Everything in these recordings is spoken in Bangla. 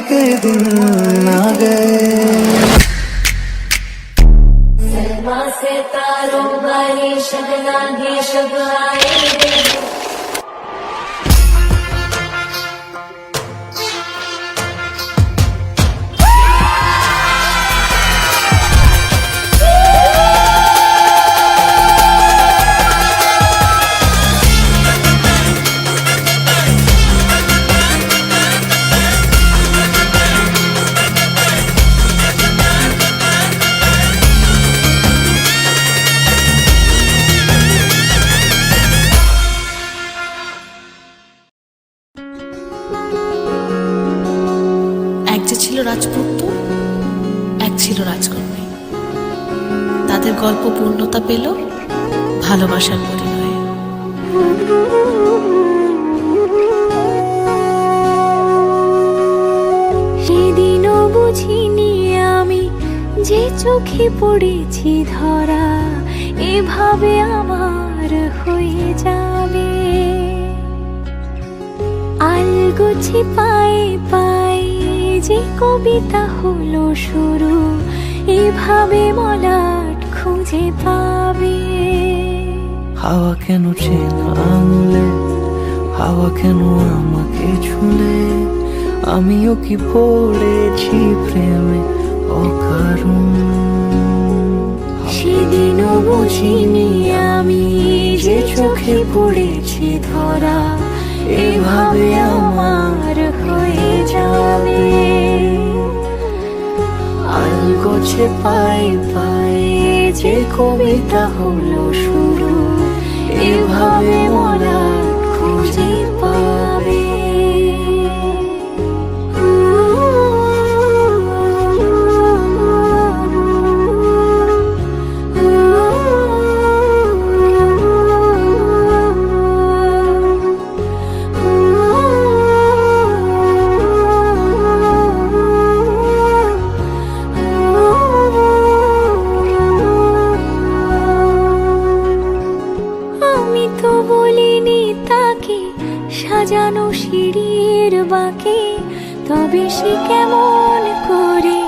के दिन आ गए। सलमा से तारों वाली शबना भी शब आए। এক যে ছিল রাজপুত্র, এক ছিল রাজকন্যা। তাদের গল্প পূর্ণতা পেল ভালোবাসার পরিণয়ে। সেদিনও বুঝিনি আমি যে চোখে পড়েছি ধরা এভাবে আমার হয়ে যাবে। আলগোছে পায়ে পায়ে যে কবিতা হলো শুরু এভাবে মলাট খুঁজে পাবে। হাওয়া কেন চেনা আঙুলে, হাওয়া কেন আমাকে ছুলে, আমিও কি পড়েছি প্রেমে অকারণ। সেদিনও বুঝিনি আমি যে চোখে পড়েছি ধরা এভাবে আমার হয়ে যাবে। আলগোছে পায়ে পায়ে যে কবিতা হলো শুরু এভাবে মোরা খুঁজে পাবে। সাজানো সিঁড়ির বাঁকে তবে সে কেমন করে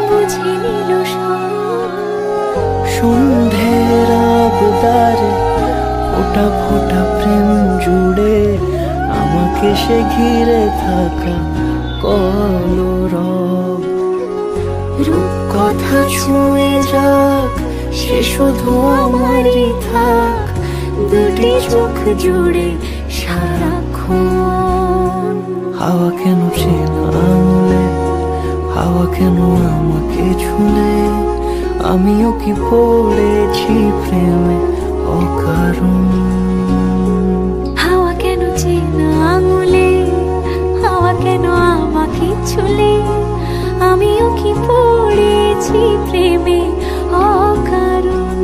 বুঝে নিল সন্ধ্যের আবদারে ফোটা ফোটা প্রেম জুড়ে আমাকে সে ঘিরে থাকা কলরব। রূপকথা ছুঁয়ে যাক সে শুধু আমারই থাক দুটি চোখ জুড়ে সারাক্ষণ। হাওয়া কেন চেনা আঙুলে, হাওয়া কেন আমাকে ছুলে, আমিও কি পড়েছি প্রেমে অকারণ। হাওয়া কেন চেনা আঙুলে, হাওয়া কেন আমাকে ছুলে, আমিও কি পড়েছি প্রেমে অকারণ।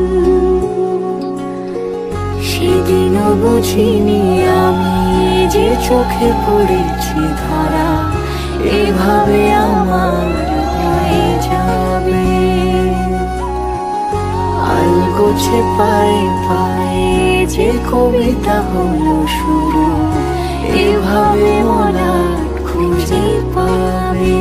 সেদিনও বুঝিনি আমি যে চোখে পড়েছি ধরা এভাবে আমার হয়ে যাবে। আলগোছে পায়ে পায়ে যে কবিতা হলো শুরু এভাবে মোরা খুঁজে পাবে।